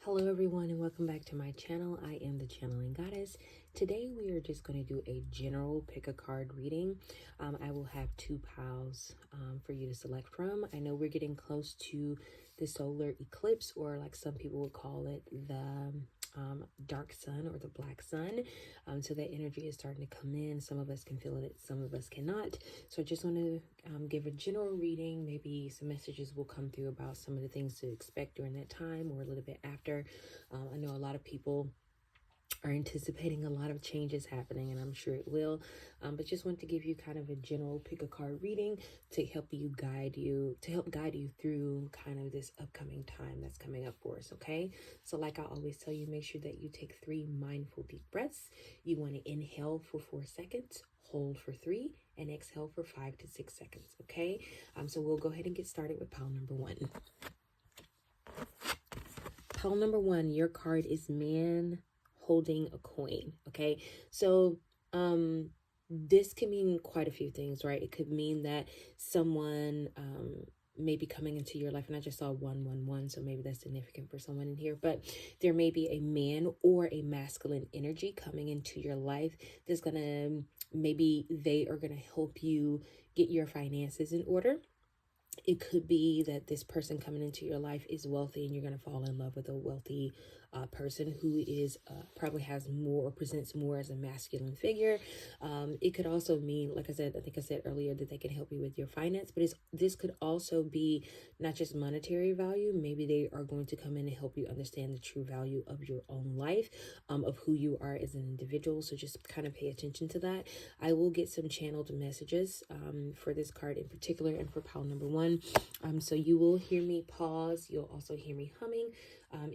Hello everyone and welcome back to my channel. I am the Channeling Goddess. Today we are just going to do a general pick a card reading. I will have two piles for you to select from. I know we're getting close to the solar eclipse, or like some people would call it, the dark sun or the black sun. So that energy is starting to come in. Some of us can feel it, some of us cannot. So I just want to give a general reading. Maybe some messages will come through about some of the things to expect during that time or a little bit after. I know a lot of people are anticipating a lot of changes happening, and I'm sure it will, but just want to give you kind of a general pick a card reading to help guide you through kind of this upcoming time that's coming up for us. Okay, so like I always tell you, make sure that you take 3 mindful deep breaths. You want to inhale for 4 seconds, hold for 3, and exhale for 5 to 6 seconds. Okay, so we'll go ahead and get started with pile number 1. Pile number 1, your card is man holding a coin. Okay, so this can mean quite a few things, right? It could mean that someone may be coming into your life, and I just saw 111, so maybe that's significant for someone in here. But there may be a man or a masculine energy coming into your life that's gonna, maybe they are gonna help you get your finances in order. It could be that this person coming into your life is wealthy and you're going to fall in love with a wealthy person who is probably has more or presents more as a masculine figure. It could also mean, like I said, I think I said earlier, that they can help you with your finance, but this could also be not just monetary value. Maybe they are going to come in and help you understand the true value of your own life, of who you are as an individual. So just kind of pay attention to that. I will get some channeled messages for this card in particular and for pile number 1. So you will hear me pause. You'll also hear me humming.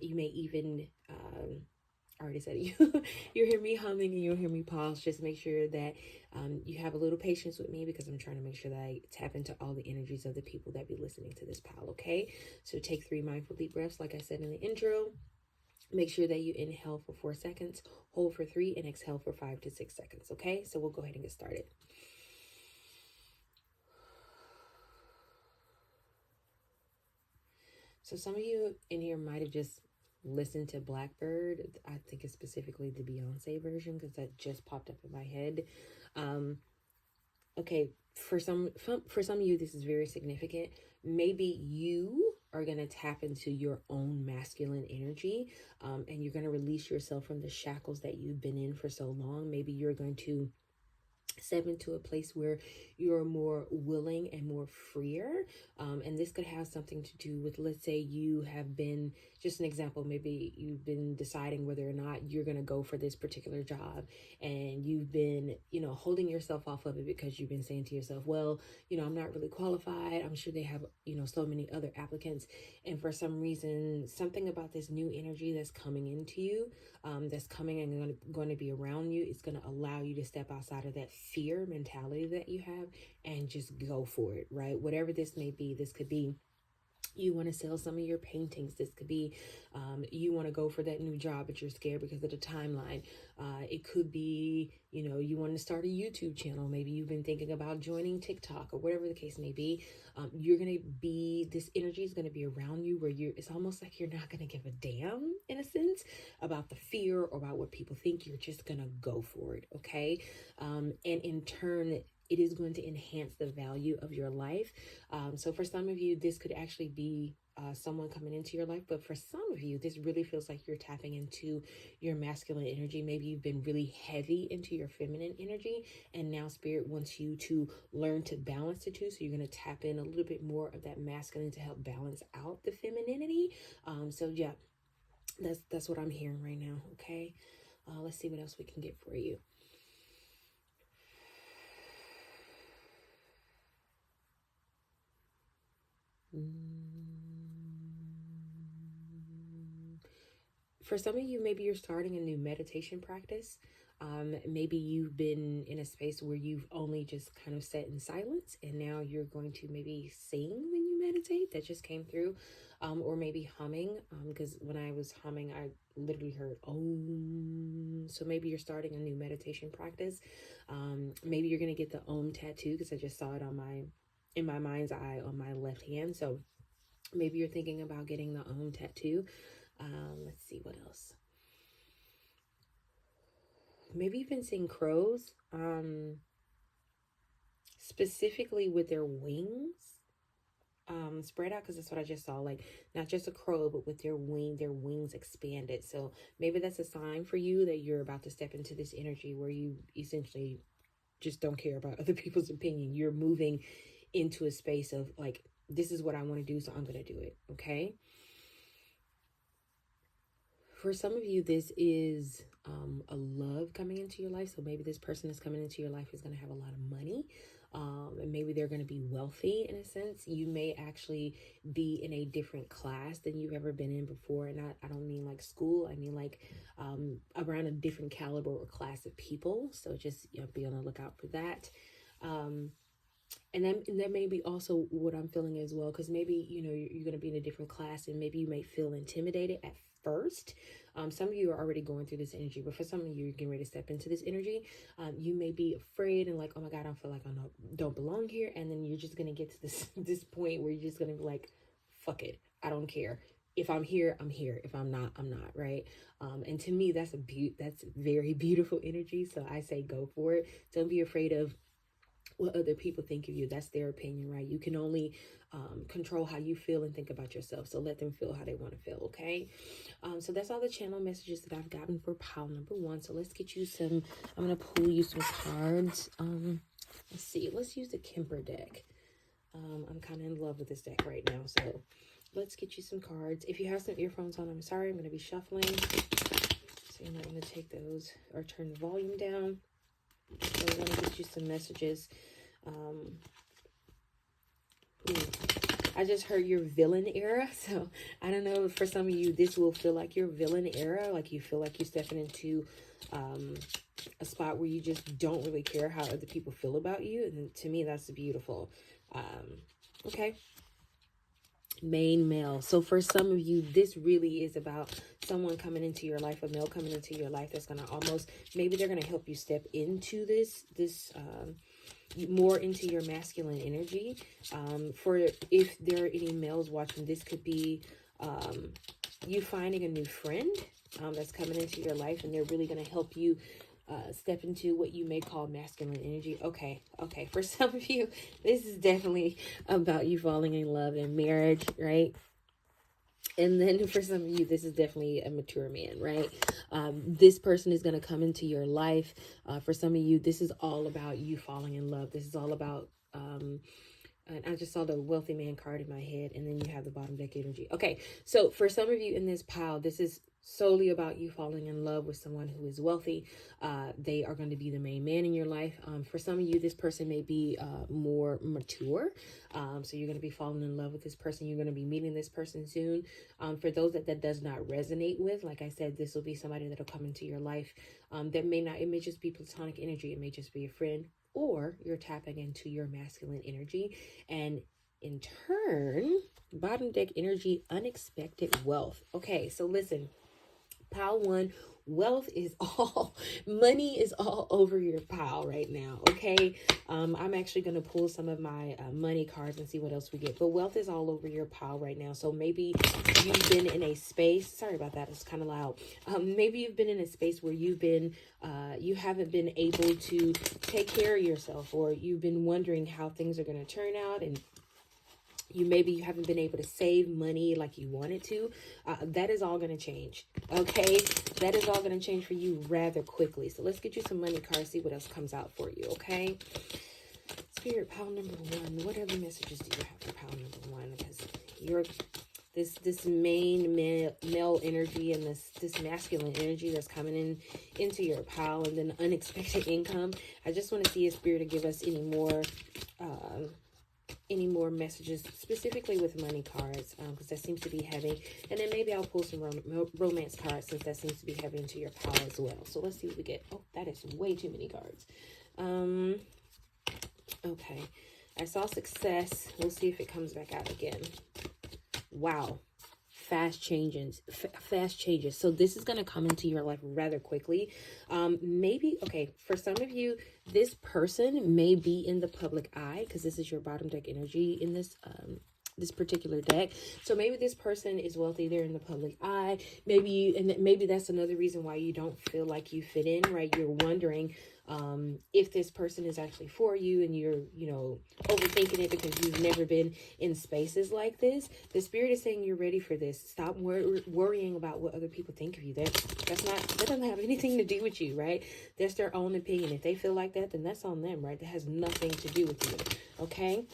You may even, I already said it. You'll hear me humming and you'll hear me pause. Just make sure that you have a little patience with me, because I'm trying to make sure that I tap into all the energies of the people that be listening to this pile. Okay, so take 3 mindful deep breaths, like I said in the intro. Make sure that you inhale for 4 seconds, hold for 3, and exhale for 5 to 6 seconds. Okay, so we'll go ahead and get started. So some of you in here might have just listened to Blackbird. I think it's specifically the Beyonce version, because that just popped up in my head. Okay, for some of you, this is very significant. Maybe you are going to tap into your own masculine energy, and you're going to release yourself from the shackles that you've been in for so long. Maybe you're going to step into a place where you're more willing and more freer, and this could have something to do with, let's say you have been, just an example, maybe you've been deciding whether or not you're going to go for this particular job, and you've been, holding yourself off of it because you've been saying to yourself, well, I'm not really qualified, I'm sure they have, so many other applicants. And for some reason, something about this new energy that's coming into you, that's coming and going to be around you, is going to allow you to step outside of that fear mentality that you have and just go for it, right? Whatever this may be, this could be you want to sell some of your paintings. This could be you want to go for that new job, but you're scared because of the timeline. It could be, you want to start a YouTube channel. Maybe you've been thinking about joining TikTok, or whatever the case may be. You're going to be, this energy is going to be around you where it's almost like you're not going to give a damn, in a sense, about the fear or about what people think. You're just going to go for it. Okay. And in turn, it is going to enhance the value of your life. So for some of you, this could actually be someone coming into your life. But for some of you, this really feels like you're tapping into your masculine energy. Maybe you've been really heavy into your feminine energy, and now Spirit wants you to learn to balance the two. So you're going to tap in a little bit more of that masculine to help balance out the femininity. So yeah, that's what I'm hearing right now. Okay, let's see what else we can get for you. For some of you, maybe you're starting a new meditation practice. Maybe you've been in a space where you've only just kind of sat in silence, and now you're going to maybe sing when you meditate. That just came through. Or maybe humming, because when I was humming, I literally heard Om. So maybe you're starting a new meditation practice. Maybe you're going to get the Om tattoo, because I just saw it in my mind's eye on my left hand. So maybe you're thinking about getting the Om tattoo. Let's see what else. Maybe you've been seeing crows, specifically with their wings spread out, because that's what I just saw, like not just a crow, but with their wings expanded. So maybe that's a sign for you that you're about to step into this energy where you essentially just don't care about other people's opinion. You're moving into a space of like, this is what I want to do, so I'm going to do it. Okay. For some of you, this is a love coming into your life. So maybe this person that's coming into your life is going to have a lot of money. And maybe they're going to be wealthy in a sense. You may actually be in a different class than you've ever been in before. And I don't mean like school. I mean like around a different caliber or class of people. So just be on the lookout for that. And that may be also what I'm feeling as well, because maybe, you're going to be in a different class and maybe you may feel intimidated at first. Some of you are already going through this energy, but for some of you, you're getting ready to step into this energy. You may be afraid and like, oh my God, I feel like I don't belong here. And then you're just going to get to this point where you're just going to be like, fuck it. I don't care. If I'm here, I'm here. If I'm not, I'm not, right? And to me, that's very beautiful energy. So I say go for it. Don't be afraid of what other people think of you. That's their opinion, right? You can only control how you feel and think about yourself. So let them feel how they want to feel, okay? So that's all the channel messages that I've gotten for pile number 1. So let's get you some, I'm going to pull you some cards. Let's see. Let's use the Kemper deck. I'm kind of in love with this deck right now. So let's get you some cards. If you have some earphones on, I'm sorry. I'm going to be shuffling. So you're not going to take those or turn the volume down. So we're going to get you some messages. I just heard your villain era. So I don't know, for some of you, this will feel like your villain era. Like you feel like you're stepping into a spot where you just don't really care how other people feel about you. And to me, that's beautiful. Okay. Main male. So for some of you, this really is about someone coming into your life, a male coming into your life that's going to almost, maybe they're going to help you step into this more into your masculine energy. For if there are any males watching, this could be you finding a new friend that's coming into your life, and they're really going to help you step into what you may call masculine energy. Okay. For some of you, this is definitely about you falling in love and marriage, right? And then for some of you, this is definitely a mature man, right? This person is going to come into your life. For some of you, this is all about you falling in love. This is all about, and I just saw the wealthy man card in my head, and then you have the bottom deck energy. Okay, so for some of you in this pile, this is solely about you falling in love with someone who is wealthy. They are going to be the main man in your life. For some of you, this person may be more mature. So you're going to be falling in love with this person. You're going to be meeting this person soon. For those that does not resonate with, like I said, this will be somebody that will come into your life. That may not, it may just be platonic energy. It may just be a friend, or you're tapping into your masculine energy. And in turn, bottom deck energy, unexpected wealth. Okay, so listen. Pile 1, wealth is all, money is all over your pile right now, okay? I'm actually going to pull some of my money cards and see what else we get. But wealth is all over your pile right now. So maybe you've been in a space, sorry about that, it's kind of loud. Maybe you've been in a space where you haven't been able to take care of yourself, or you've been wondering how things are going to turn out, and you haven't been able to save money like you wanted to. That is all going to change. Okay. That is all going to change for you rather quickly. So let's get you some money cards, see what else comes out for you. Okay. Spirit, pile number 1. What other messages do you have for pile number 1? Because you're this main male energy and this masculine energy that's coming into your pile, and then unexpected income. I just want to see a spirit to give us any more messages specifically with money cards, because that seems to be heavy. And then maybe I'll pull some romance cards, since that seems to be heavy into your pile as well. So let's see what we get. Oh, that is way too many cards. Okay, I saw success. We'll see if it comes back out again. Wow. Fast changes. So this is going to come into your life rather quickly. Maybe, okay, for some of you, this person may be in the public eye, because this is your bottom deck energy in this this particular deck. So maybe this person is wealthy, they're in the public eye. Maybe that's another reason why you don't feel like you fit in, right? You're wondering if this person is actually for you, and you're, overthinking it because you've never been in spaces like this. The spirit is saying you're ready for this. Stop worrying about what other people think of you. That doesn't have anything to do with you, right? That's their own opinion. If they feel like that, then that's on them, right? That has nothing to do with you. Okay,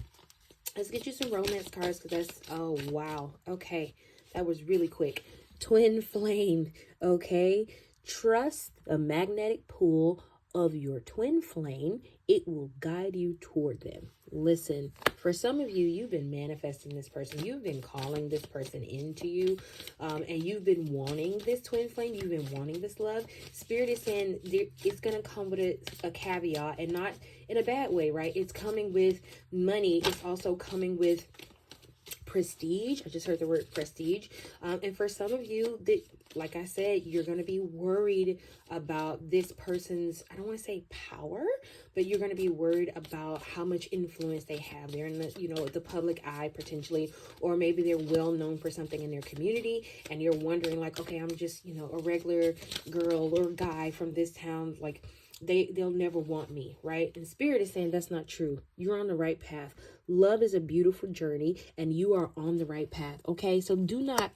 let's get you some romance cards, because oh wow, okay, that was really quick. Twin flame. Okay, trust a magnetic pull of your twin flame. It will guide you toward them. Listen, for some of you, you've been manifesting this person. You've been calling this person into you, and you've been wanting this twin flame. You've been wanting this love. Spirit is saying it's going to come with a caveat, and not in a bad way, right? It's coming with money. It's also coming with prestige. I just heard the word prestige. And for some of you, that, like I said, you're going to be worried about this person's, I don't want to say power, but you're going to be worried about how much influence they have. They're in the public eye potentially, or maybe they're well known for something in their community, and you're wondering like, okay, I'm just, a regular girl or guy from this town, like they'll never want me, right? And Spirit is saying that's not true. You're on the right path. Love is a beautiful journey, and you are on the right path. Okay, so do not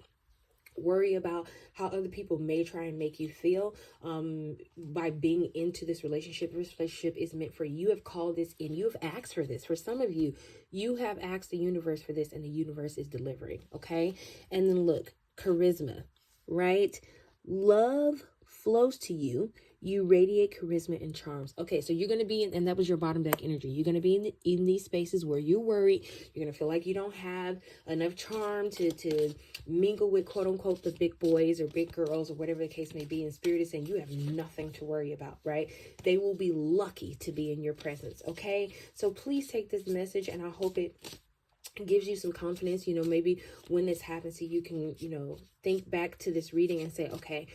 worry about how other people may try and make you feel by being into this relationship. This relationship is meant for you. You have called this in. You have asked for this. For some of you, you have asked the universe for this, and the universe is delivering. Okay, and then look, charisma, right? Love flows to you. You radiate charisma and charms. Okay, so you're going to be in, and that was your bottom deck energy. You're going to be in these spaces where you're worried. You're going to feel like you don't have enough charm to mingle with, quote unquote, the big boys or big girls or whatever the case may be. And Spirit is saying you have nothing to worry about, right? They will be lucky to be in your presence, okay? So please take this message, and I hope it gives you some confidence. Maybe when this happens to you, can, think back to this reading and say, okay,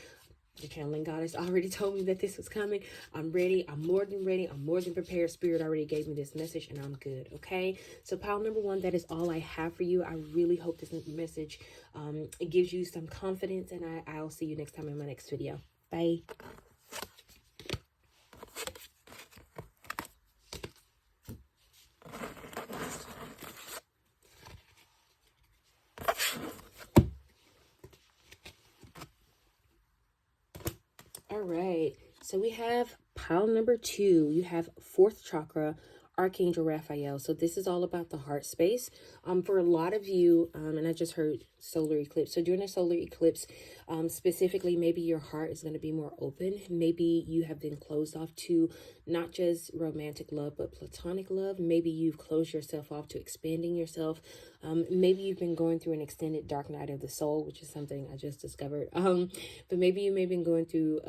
the channeling goddess already told me that this was coming. I'm ready. I'm more than ready. I'm more than prepared. Spirit already gave me this message, and I'm good. Okay. So pile number one, that is all I have for you. I really hope this message it gives you some confidence, and I'll see you next time in my next video. Bye. All right, so we have pile number two. You have fourth chakra, Archangel Raphael. So this is all about the heart space. For a lot of you, and I just heard solar eclipse. So during a solar eclipse, specifically, maybe your heart is going to be more open. Maybe you have been closed off to not just romantic love, but platonic love. Maybe you've closed yourself off to expanding yourself. Maybe you've been going through an extended dark night of the soul, which is something I just discovered. But maybe you may have been going through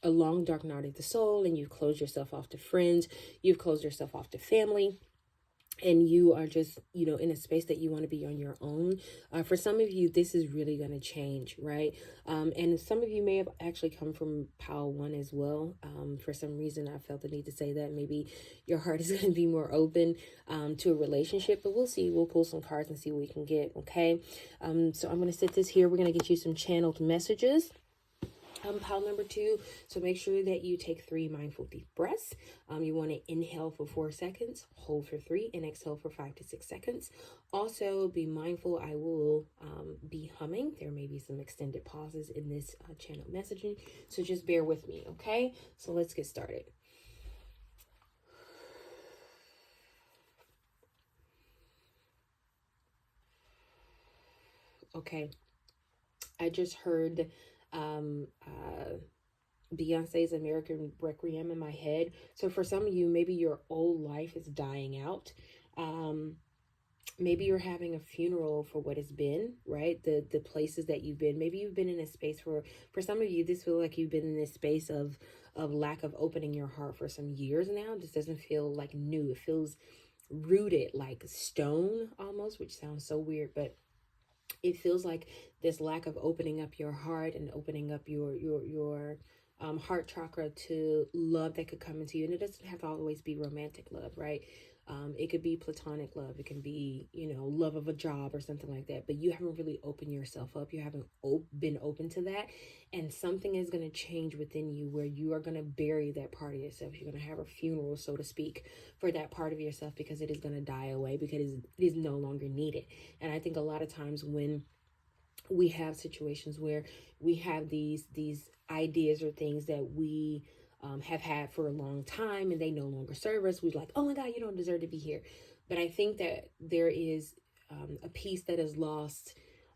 a long dark night of the soul, and you've closed yourself off to friends. You've closed yourself off to family. And you are just, in a space that you want to be on your own. For some of you, this is really going to change, right? And some of you may have actually come from pile one as well. For some reason, I felt the need to say that. Maybe your heart is going to be more open to a relationship, but we'll see. We'll pull some cards and see what we can get, okay? So I'm going to set this here. We're going to get you some channeled messages. Pile number two, so make sure that you take 3 mindful deep breaths. You want to inhale for 4 seconds, hold for 3, and exhale for 5 to 6 seconds. Also, be mindful, I will be humming. There may be some extended pauses in this channel messaging, so just bear with me, okay? So let's get started. Okay, I just heard Beyonce's American Requiem in my head. So for some of you, maybe your old life is dying out. Maybe you're having a funeral for what has been, right? The places that you've been. Maybe you've been in a space for some of you, this feels like you've been in this space of lack of opening your heart for some years now. This doesn't feel like new. It feels rooted like stone almost, which sounds so weird, but it feels like this lack of opening up your heart and opening up your heart chakra to love that could come into you. And it doesn't have to always be romantic love, right? It could be platonic love. It can be, you know, love of a job or something like that. But you haven't really opened yourself up. You haven't been open to that. And something is going to change within you where you are going to bury that part of yourself. You're going to have a funeral, so to speak, for that part of yourself, because it is going to die away, because it is no longer needed. And I think a lot of times when we have situations where we have these ideas or things that we have had for a long time and they no longer serve us, we're like, oh my God, you don't deserve to be here. But I think that there is a piece that is lost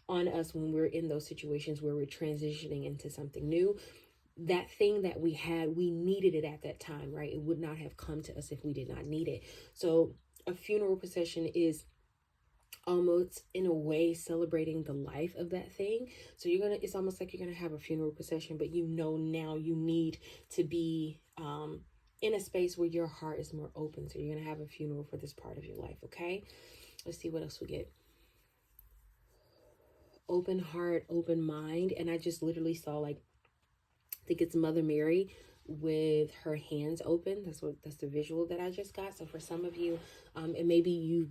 on us when we're in those situations where we're transitioning into something new. That thing that we had, we needed it at that time, right? It would not have come to us if we did not need it. So a funeral procession is almost in a way celebrating the life of that thing. So it's almost like you're gonna have a funeral procession, but you know now you need to be in a space where your heart is more open. So you're gonna have a funeral for this part of your life. Okay, let's see what else we get. Open heart, open mind. And I just literally saw, like, I think it's Mother Mary with her hands open. That's the visual that I just got. So for some of you, and maybe you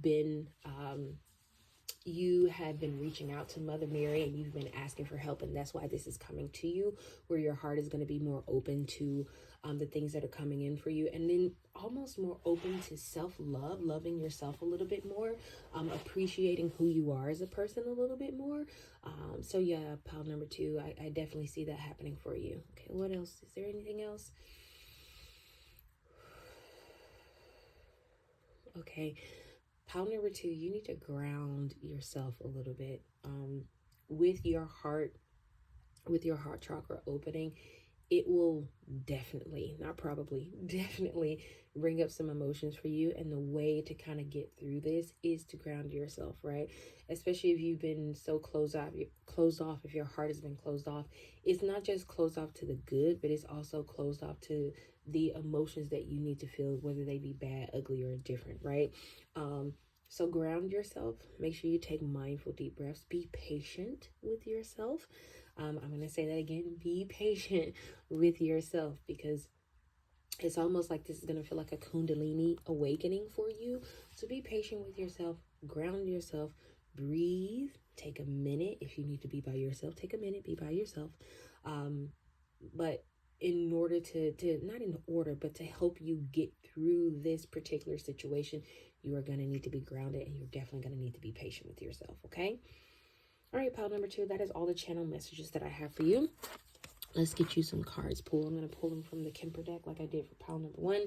have been reaching out to Mother Mary and you've been asking for help, and that's why this is coming to you, where your heart is going to be more open to the things that are coming in for you, and then almost more open to self-love, loving yourself a little bit more, appreciating who you are as a person a little bit more. So yeah, pile number 2, I definitely see that happening for you. Okay, what else? Is there anything else? Okay. Pile number 2, you need to ground yourself a little bit with your heart chakra opening. It will definitely, not probably, definitely bring up some emotions for you. And the way to kind of get through this is to ground yourself, right? Especially if you've been so closed off, if your heart has been closed off. It's not just closed off to the good, but it's also closed off to the emotions that you need to feel, whether they be bad, ugly, or different, right? So ground yourself. Make sure you take mindful deep breaths. Be patient with yourself. I'm going to say that again. Be patient with yourself, because it's almost like this is going to feel like a Kundalini awakening for you. So be patient with yourself. Ground yourself. Breathe. Take a minute. If you need to be by yourself, take a minute. Be by yourself. But in order not in order, but to help you get through this particular situation, you are going to need to be grounded, and you're definitely going to need to be patient with yourself. Okay. All right, pile number 2, that is all the channel messages that I have for you. Let's get you some cards pulled. I'm going to pull them from the Kemper deck like I did for pile number 1.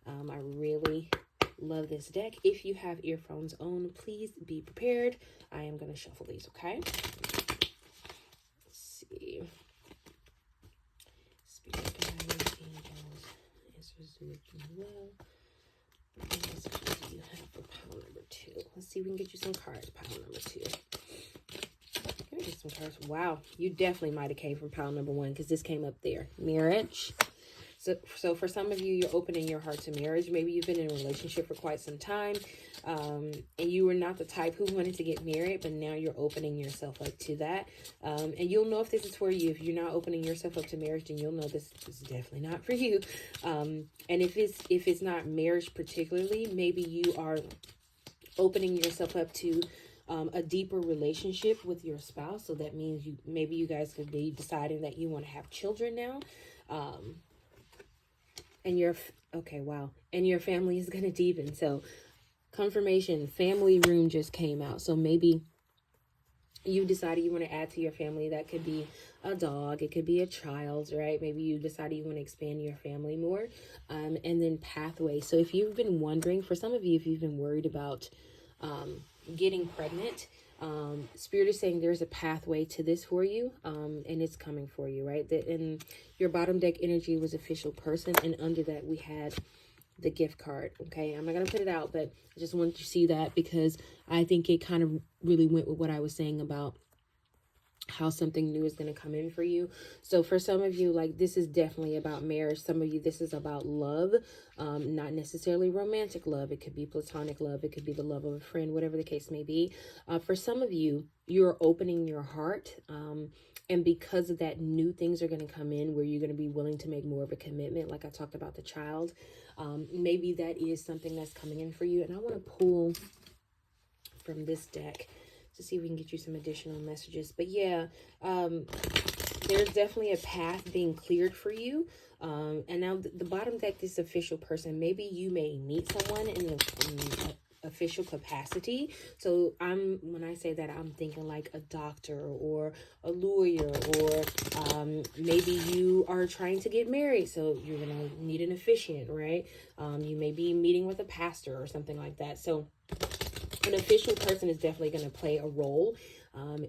I really love this deck. If you have earphones on, please be prepared. I am going to shuffle these, okay? Let's see. Spirit guides, angels, answers working well. What messages do you have for pile number 2? Let's see if we can get you some cards, pile number 2. Get some cards. Wow, you definitely might have came from pile number 1, because this came up there. Marriage. So for some of you, you're opening your heart to marriage. Maybe you've been in a relationship for quite some time, and you were not the type who wanted to get married, but now you're opening yourself up to that. And you'll know if this is for you. If you're not opening yourself up to marriage, then you'll know this is definitely not for you. And if it's not marriage particularly, maybe you are opening yourself up to a deeper relationship with your spouse. So that means maybe you guys could be deciding that you want to have children now. And your family is going to deepen. So confirmation, family room just came out. So maybe you decided you want to add to your family. That could be a dog. It could be a child, right? Maybe you decided you want to expand your family more. And then pathway. So if you've been wondering, for some of you, if you've been worried about getting pregnant, Spirit is saying there's a pathway to this for you, and it's coming for you, right? And your bottom deck energy was official person, and under that we had the gift card. Okay, I'm not gonna put it out, but I just wanted to see that because I think it kind of really went with what I was saying about how something new is going to come in for you. So for some of you, like, this is definitely about marriage. Some of you, this is about love, not necessarily romantic love. It could be platonic love. It could be the love of a friend, whatever the case may be. For some of you, you're opening your heart. And because of that, new things are going to come in where you're going to be willing to make more of a commitment. Like I talked about the child. Maybe that is something that's coming in for you. And I want to pull from this deck to see if we can get you some additional messages. But yeah, there's definitely a path being cleared for you. And now the bottom deck, this official person, maybe you may meet someone in an official capacity. So when I say that, I'm thinking like a doctor or a lawyer, or maybe you are trying to get married. So you're going to need an officiant, right? You may be meeting with a pastor or something like that. So an official person is definitely going to play a role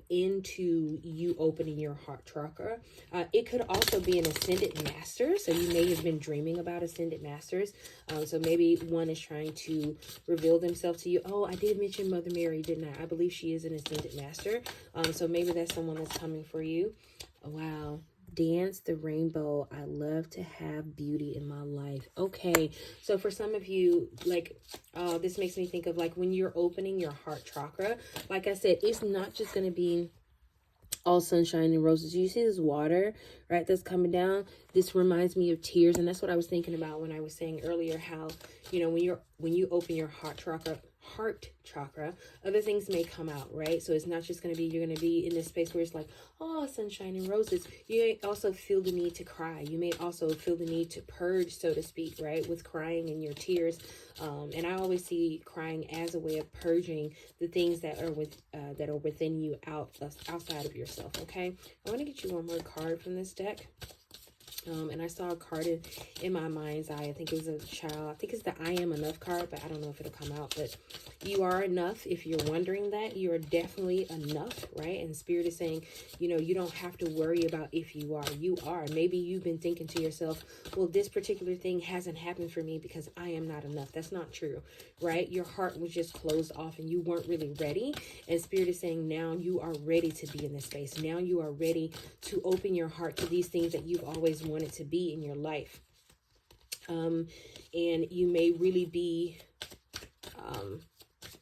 into you opening your heart chakra. It could also be an ascended master. So you may have been dreaming about ascended masters. So maybe one is trying to reveal themselves to you. Oh, I did mention Mother Mary, didn't I? I believe she is an ascended master. So maybe that's someone that's coming for you. Wow. Dance the rainbow. I love to have beauty in my life. Okay, so for some of you, like, this makes me think of like when you're opening your heart chakra. Like I said, it's not just going to be all sunshine and roses. You see this water, right, that's coming down? This reminds me of tears, and that's what I was thinking about when I was saying earlier how, you know, when you open your heart chakra, other things may come out, right? So it's not just going to be, you're going to be in this space where it's like, oh, sunshine and roses. You may also feel the need to cry. You may also feel the need to purge, so to speak, right, with crying and your tears. And I always see crying as a way of purging the things that are within you, outside of yourself. Okay, I want to get you one more card from this deck. And I saw a card in my mind's eye. I think it was a child. I think it's the I am enough card, but I don't know if it'll come out. But you are enough. If you're wondering that, you are definitely enough, right? And Spirit is saying, you know, you don't have to worry about if you are. You are. Maybe you've been thinking to yourself, well, this particular thing hasn't happened for me because I am not enough. That's not true, right? Your heart was just closed off and you weren't really ready. And Spirit is saying now you are ready to be in this space. Now you are ready to open your heart to these things that you've always wanted to be in your life. And you may really be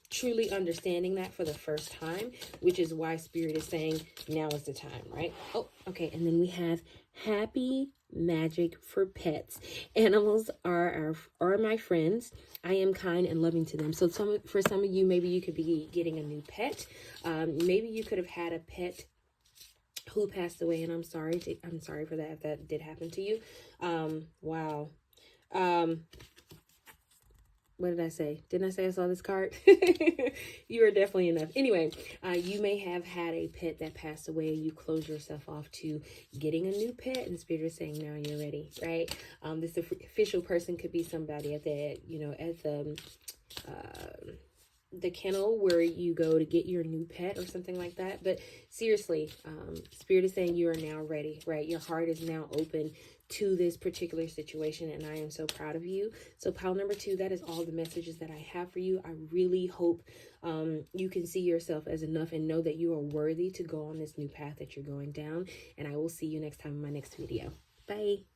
truly understanding that for the first time, which is why Spirit is saying now is the time, right? Oh, okay. And then we have happy magic for pets. Animals are my friends. I am kind and loving to them. So for some of you, maybe you could be getting a new pet. Maybe you could have had a pet who passed away, and I'm sorry for that if that did happen to you. Wow. What did I say? Didn't I say I saw this card? You are definitely enough. Anyway, you may have had a pet that passed away. You close yourself off to getting a new pet, and Spirit is saying now you're ready, right? This official person could be somebody at the kennel where you go to get your new pet or something like that. But seriously, Spirit is saying you are now ready, right? Your heart is now open to this particular situation, and I am so proud of you. So pile number 2, that is all the messages that I have for you. I really hope you can see yourself as enough and know that you are worthy to go on this new path that you're going down. And I will see you next time in my next video. Bye.